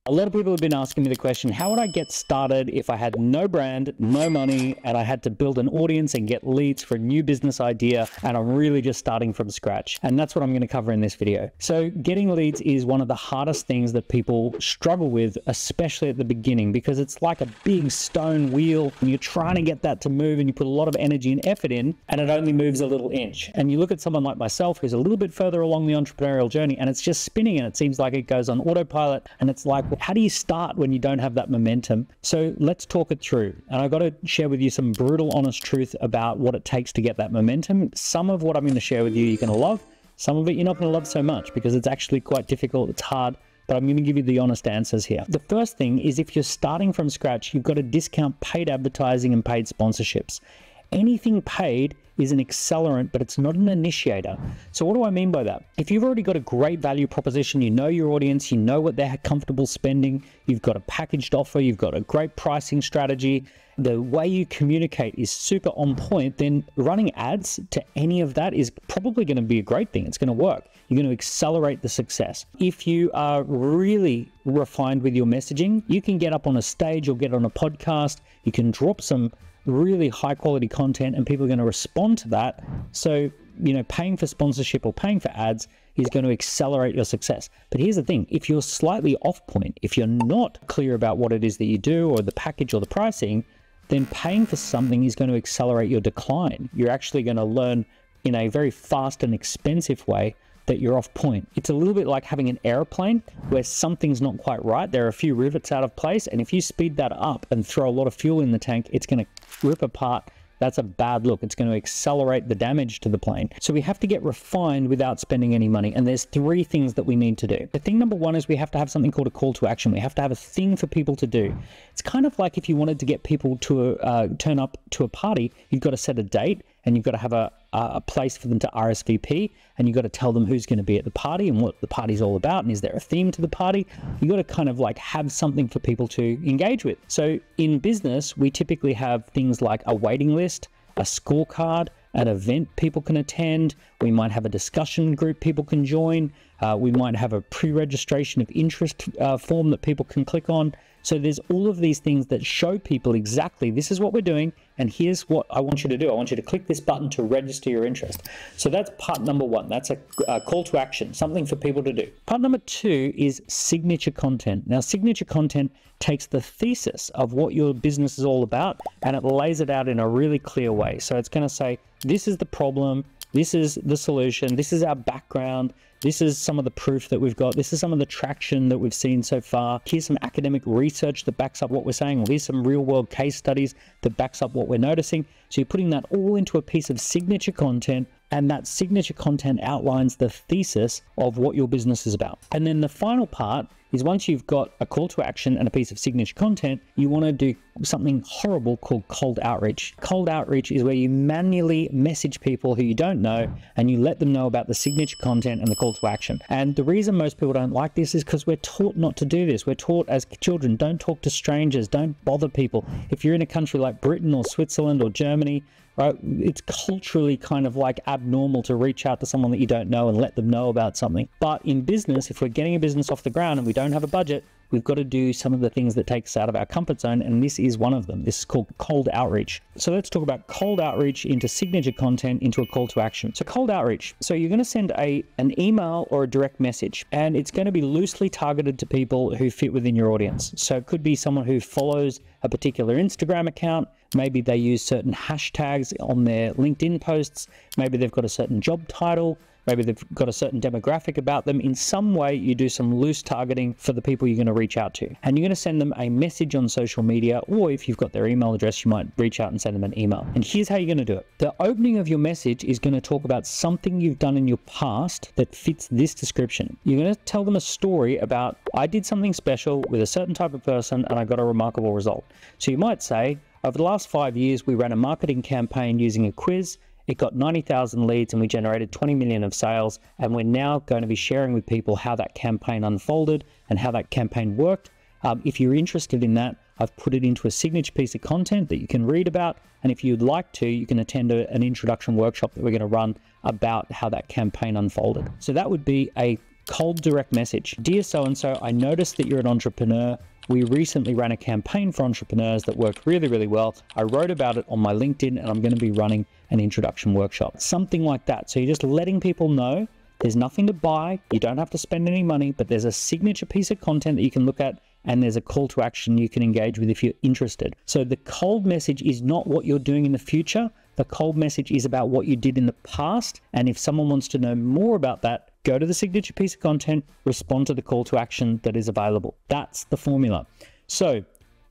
A lot of people have been asking me the question, how would I get started if I had no brand, no money, and I had to build an audience and get leads for a new business idea, and I'm really just starting from scratch? And that's what I'm going to cover in this video. So getting leads is one of the hardest things that people struggle with, especially at the beginning, because it's like a big stone wheel and you're trying to get that to move and you put a lot of energy and effort in and it only moves a little inch. And you look at someone like myself who's a little bit further along the entrepreneurial journey and it's just spinning and it seems like it goes on autopilot, and it's like, how do you start when you don't have that momentum? So let's talk it through. And I've got to share with you some brutal, honest truth about what it takes to get that momentum. Some of what I'm going to share with you, you're going to love. Some of it you're not going to love so much because it's actually quite difficult. It's hard, but I'm going to give you the honest answers here. The first thing is, if you're starting from scratch, you've got to discount paid advertising and paid sponsorships. Anything paid is an accelerant, but it's not an initiator. So what do I mean by that? If you've already got a great value proposition, you know your audience, you know what they're comfortable spending, you've got a packaged offer, you've got a great pricing strategy, the way you communicate is super on point, then running ads to any of that is probably going to be a great thing. It's going to work. You're going to accelerate the success. If you are really refined with your messaging, you can get up on a stage or get on a podcast, you can drop some really high quality content and people are going to respond to that. So, paying for sponsorship or paying for ads is going to accelerate your success. But here's the thing, if you're slightly off point, if you're not clear about what it is that you do or the package or the pricing, then paying for something is going to accelerate your decline. You're actually going to learn in a very fast and expensive way that you're off point. It's a little bit like having an airplane where something's not quite right. There are a few rivets out of place, and if you speed that up and throw a lot of fuel in the tank, it's going to rip apart. That's a bad look. It's going to accelerate the damage to the plane. So we have to get refined without spending any money. And there's three things that we need to do. The thing number one is we have to have something called a call to action. We have to have a thing for people to do. It's kind of like if you wanted to get people to turn up to a party, you've got to set a date and you've got to have a place for them to RSVP, and you've got to tell them who's going to be at the party and what the party's all about, and is there a theme to the party. You've got to kind of like have something for people to engage with. So in business, we typically have things like a waiting list, a scorecard, an event people can attend. We might have a discussion group people can join. We might have a pre-registration of interest form that people can click on. So there's all of these things that show people exactly this is what we're doing and here's what I want you to do. I want you to click this button to register your interest. So that's part number one. That's a call to action, something for people to do. Part number two is signature content. Now, signature content takes the thesis of what your business is all about and it lays it out in a really clear way. So it's going to say, this is the problem, this is the solution, this is our background, this is some of the proof that we've got, this is some of the traction that we've seen so far, here's some academic research that backs up what we're saying, or here's some real world case studies that backs up what we're noticing. So you're putting that all into a piece of signature content, and that signature content outlines the thesis of what your business is about. And then the final part is, once you've got a call to action and a piece of signature content, you want to do something horrible called cold outreach. Cold outreach is where you manually message people who you don't know and you let them know about the signature content and the call to action. And the reason most people don't like this is because we're taught not to do this. We're taught as children, don't talk to strangers, don't bother people. If you're in a country like Britain or Switzerland or Germany, right, it's culturally kind of like abnormal to reach out to someone that you don't know and let them know about something. But in business, if we're getting a business off the ground and we don't have a budget, we've got to do some of the things that take us out of our comfort zone, and this is one of them. This is called cold outreach. So let's talk about cold outreach into signature content into a call to action. So cold outreach. So you're going to send an email or a direct message, and it's going to be loosely targeted to people who fit within your audience. So it could be someone who follows a particular Instagram account. Maybe they use certain hashtags on their LinkedIn posts. Maybe they've got a certain job title. Maybe they've got a certain demographic about them. In some way, you do some loose targeting for the people you're going to reach out to. And you're going to send them a message on social media, or if you've got their email address, you might reach out and send them an email. And here's how you're going to do it. The opening of your message is going to talk about something you've done in your past that fits this description. You're going to tell them a story about, I did something special with a certain type of person and I got a remarkable result. So you might say, over the last 5 years, we ran a marketing campaign using a quiz. It got 90,000 leads and we generated 20 million of sales. And we're now going to be sharing with people how that campaign unfolded and how that campaign worked. If you're interested in that, I've put it into a signature piece of content that you can read about. And if you'd like to, you can attend an introduction workshop that we're going to run about how that campaign unfolded. So that would be a cold direct message. Dear so-and-so, I noticed that you're an entrepreneur. We recently ran a campaign for entrepreneurs that worked really, really well. I wrote about it on my LinkedIn and I'm going to be running an introduction workshop. Something like that. So you're just letting people know there's nothing to buy. You don't have to spend any money, but there's a signature piece of content that you can look at and there's a call to action you can engage with if you're interested. So the cold message is not what you're doing in the future. The cold message is about what you did in the past. And if someone wants to know more about that, go to the signature piece of content, respond to the call to action that is available. That's the formula. So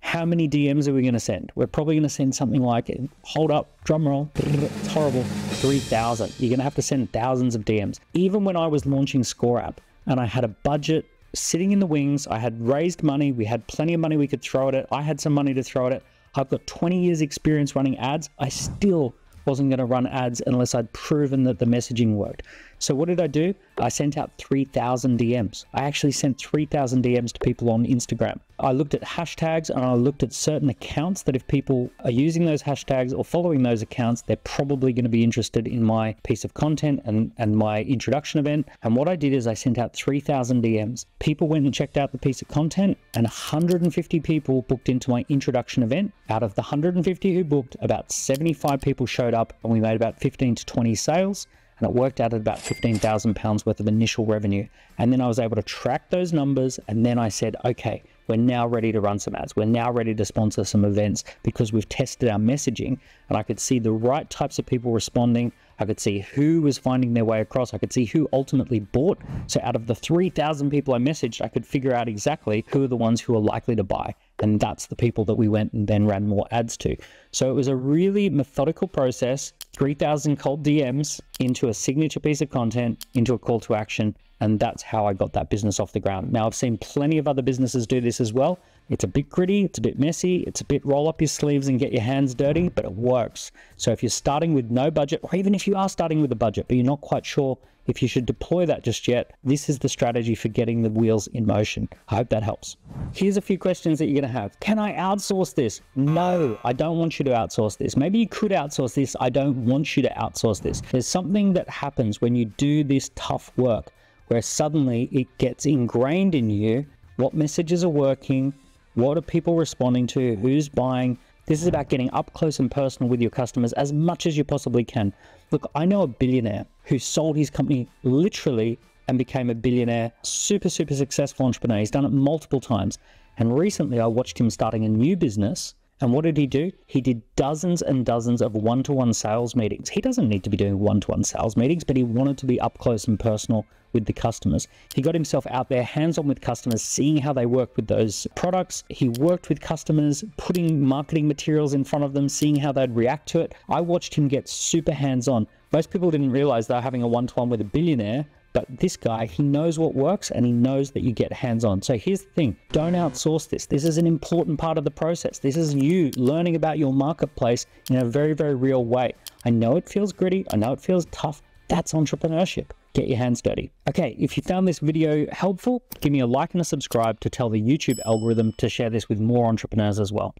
how many DMs are we going to send? We're probably going to send something like, hold up, drum roll, it's horrible, 3,000. You're going to have to send thousands of DMs. Even when I was launching Score App and I had a budget sitting in the wings, I had raised money, we had plenty of money we could throw at it, I had some money to throw at it, I've got 20 years experience running ads, I still wasn't going to run ads unless I'd proven that the messaging worked. So what did I do? I sent out 3,000 DMs. I actually sent 3,000 DMs to people on Instagram. I looked at hashtags and I looked at certain accounts that if people are using those hashtags or following those accounts, they're probably going to be interested in my piece of content and my introduction event. And what I did is I sent out 3,000 DMs. People went and checked out the piece of content and 150 people booked into my introduction event. Out of the 150 who booked, about 75 people showed up and we made about 15 to 20 sales. And it worked out at about £15,000 worth of initial revenue. And then I was able to track those numbers. And then I said, okay, we're now ready to run some ads. We're now ready to sponsor some events because we've tested our messaging and I could see the right types of people responding. I could see who was finding their way across. I could see who ultimately bought. So out of the 3,000 people I messaged, I could figure out exactly who are the ones who are likely to buy. And that's the people that we went and then ran more ads to. So it was a really methodical process, 3,000 cold DMs into a signature piece of content, into a call to action. And that's how I got that business off the ground. Now, I've seen plenty of other businesses do this as well. It's a bit gritty, it's a bit messy, it's a bit roll up your sleeves and get your hands dirty, but it works. So if you're starting with no budget, or even if you are starting with a budget, but you're not quite sure if you should deploy that just yet, this is the strategy for getting the wheels in motion. I hope that helps. Here's a few questions that you're going to have. Can I outsource this? No, I don't want you to outsource this. Maybe you could outsource this. I don't want you to outsource this. There's something that happens when you do this tough work where suddenly it gets ingrained in you what messages are working, what are people responding to, who's buying. This is about getting up close and personal with your customers as much as you possibly can. Look, I know a billionaire who sold his company literally and became a billionaire, super, super successful entrepreneur. He's done it multiple times. And recently I watched him starting a new business. And what did he do? He did dozens and dozens of one-to-one sales meetings. He doesn't need to be doing one-to-one sales meetings, but he wanted to be up close and personal with the customers. He got himself out there, hands-on with customers, seeing how they work with those products. He worked with customers, putting marketing materials in front of them, seeing how they'd react to it. I watched him get super hands-on. Most people didn't realize they were having a one-to-one with a billionaire, but this guy, he knows what works and he knows that you get hands-on. So here's the thing, don't outsource this. This is an important part of the process. This is you learning about your marketplace in a very, very real way. I know it feels gritty. I know it feels tough. That's entrepreneurship. Get your hands dirty. Okay, if you found this video helpful, give me a like and a subscribe to tell the YouTube algorithm to share this with more entrepreneurs as well.